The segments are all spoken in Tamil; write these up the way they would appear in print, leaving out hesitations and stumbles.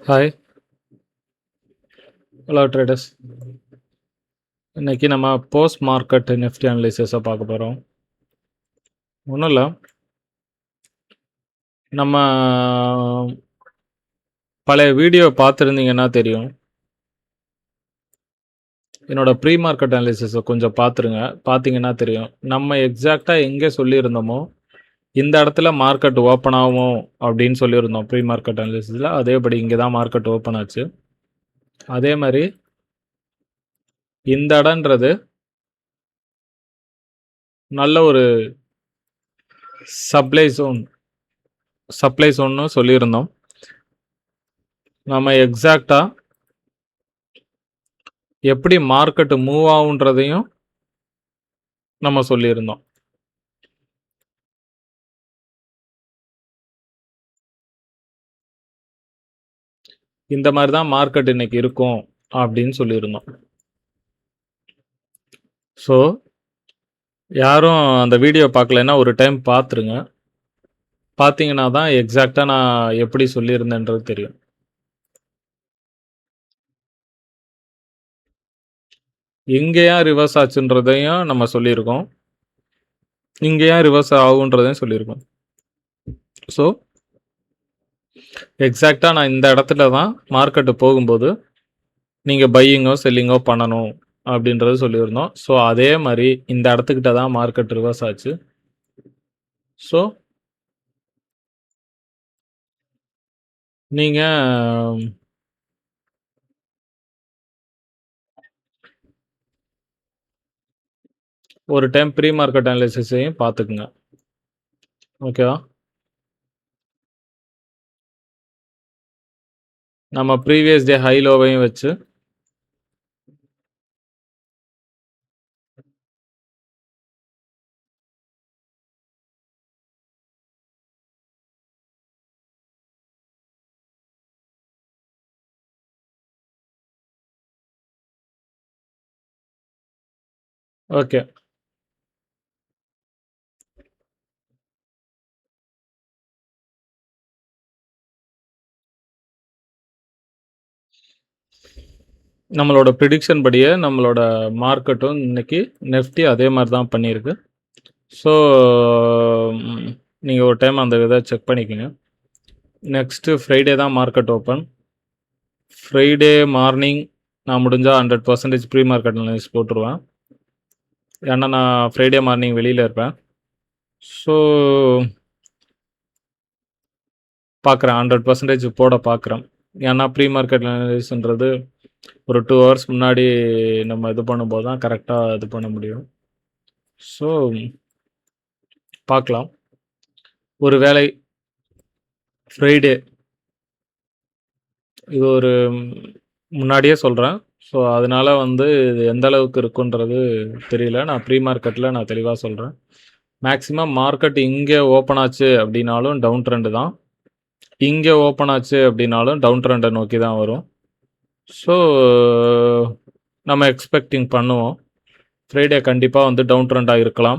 Hi, hello traders. இன்னைக்கு நம்ம போஸ்ட் மார்க்கெட் நிஃப்டி அனலிசிஸை பார்க்க போகிறோம். ஒன்றும் இல்லை, நம்ம பழைய வீடியோ பார்த்துருந்தீங்கன்னா தெரியும். என்னோட ப்ரீ மார்க்கெட் அனலிசிஸை கொஞ்சம் பார்த்துருங்க. பார்த்தீங்கன்னா தெரியும், நம்ம எக்ஸாக்டாக எங்கே சொல்லியிருந்தோமோ இந்த இடத்துல மார்க்கெட் ஓப்பன் ஆகும் அப்படின்னு சொல்லியிருந்தோம் ப்ரீ மார்க்கெட் அனலிசிஸில். அதேபடி இங்கே தான் மார்க்கெட் ஓப்பன் ஆச்சு. அதே மாதிரி இந்த இடம்ன்றது நல்ல ஒரு சப்ளை ஜோன்னு சொல்லியிருந்தோம். நம்ம எக்ஸாக்டாக எப்படி மார்க்கெட்டு மூவ் ஆகுன்றதையும் நம்ம சொல்லியிருந்தோம். இந்த மாதிரி தான் மார்க்கெட் இன்னைக்கு இருக்கும் அப்படின்னு சொல்லியிருந்தோம். ஸோ யாரும் அந்த வீடியோ பார்க்கலன்னா ஒரு டைம் பார்த்துருங்க. பார்த்தீங்கன்னா தான் எக்ஸாக்டாக நான் எப்படி சொல்லியிருந்தேன்றது தெரியும். இங்கே ஏன் ரிவர்ஸ் ஆச்சுன்றதையும் நம்ம சொல்லியிருக்கோம், இங்கே ஏன் ரிவர்ஸ் ஆகுன்றதையும் சொல்லியிருக்கோம். ஸோ எக்ஸாக்டாக நான் இந்த இடத்துல தான் மார்க்கெட்டு போகும்போது நீங்கள் பையிங்கோ செல்லிங்கோ பண்ணணும் அப்படின்றது சொல்லியிருந்தோம். ஸோ அதே மாதிரி இந்த இடத்துக்கிட்ட தான் மார்க்கெட் ரிவர்ஸ் ஆச்சு. ஸோ நீங்கள் ஒரு டைம் ப்ரீ மார்க்கெட் அனலிசிஸையும் பார்த்துக்குங்க. ஓகேவா? நம்ம ப்ரீவியஸ் டே ஹை லோவையும் வச்சு ஓகே. நம்மளோட ப்ரிடிக்ஷன் படியே நம்மளோட மார்க்கெட்டும் இன்னைக்கு நிஃப்டி அதே மாதிரி தான் பண்ணியிருக்கு. ஸோ நீங்கள் ஒரு டைம் அந்த இதை செக் பண்ணிக்கோங்க. நெக்ஸ்ட்டு ஃப்ரைடே தான் மார்க்கெட் ஓப்பன். ஃப்ரைடே மார்னிங் நான் முடிஞ்சால் 100% ப்ரீ மார்க்கெட் அனலிசிஸ் போட்டுருவேன். ஏன்னா நான் ஃப்ரைடே மார்னிங் வெளியில் இருப்பேன். ஸோ பார்க்குறேன், 100% போட பார்க்குறேன். ஏன்னா ப்ரீ மார்க்கெட் அனலிசிஸ்ன்றது ஒரு 2 ஹவர்ஸ் முன்னாடி நம்ம இது பண்ணும்போது தான் கரெக்டாக இது பண்ண முடியும். ஸோ பார்க்கலாம். ஒரு வேளை ஃப்ரைடே இது ஒரு முன்னாடியே சொல்கிறேன். ஸோ அதனால் இது எந்த அளவுக்கு இருக்குன்றது தெரியல. நான் ப்ரீ மார்க்கெட்டில் நான் தெளிவாக சொல்கிறேன். மேக்ஸிமம் மார்க்கெட் இங்கே ஓப்பன் ஆச்சு அப்படின்னாலும் டவுன் ட்ரெண்டு தான், இங்கே ஓப்பன் ஆச்சு அப்படின்னாலும் டவுன் ட்ரெண்டை நோக்கி தான் வரும். ஸோ நம்ம எக்ஸ்பெக்டிங் பண்ணுவோம் ஃப்ரைடே கண்டிப்பாக டவுன் ட்ரெண்டாக இருக்கலாம்.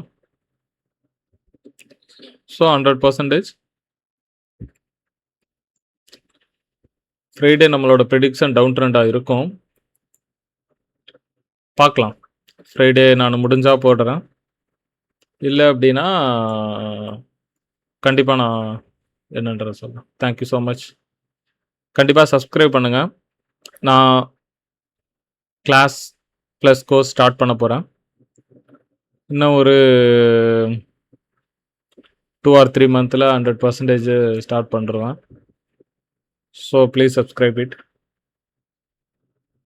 ஸோ 100% ஃப்ரைடே நம்மளோட ப்ரெடிக்ஷன் டவுன் ட்ரெண்டாக இருக்கும். பார்க்கலாம். ஃப்ரைடே நான் முடிஞ்சால் போடுறேன், இல்லை அப்படின்னா கண்டிப்பாக நான் என்னன்றதை சொல்கிறேன். Thank you so much. கண்டிப்பாக சப்ஸ்கிரைப் பண்ணுங்கள். நான் கிளாஸ் ப்ளஸ் கோர்ஸ் ஸ்டார்ட் பண்ண போகிறேன். இன்னும் ஒரு 2 or 3 months 100% ஸ்டார்ட் பண்ணுறேன். So please subscribe it.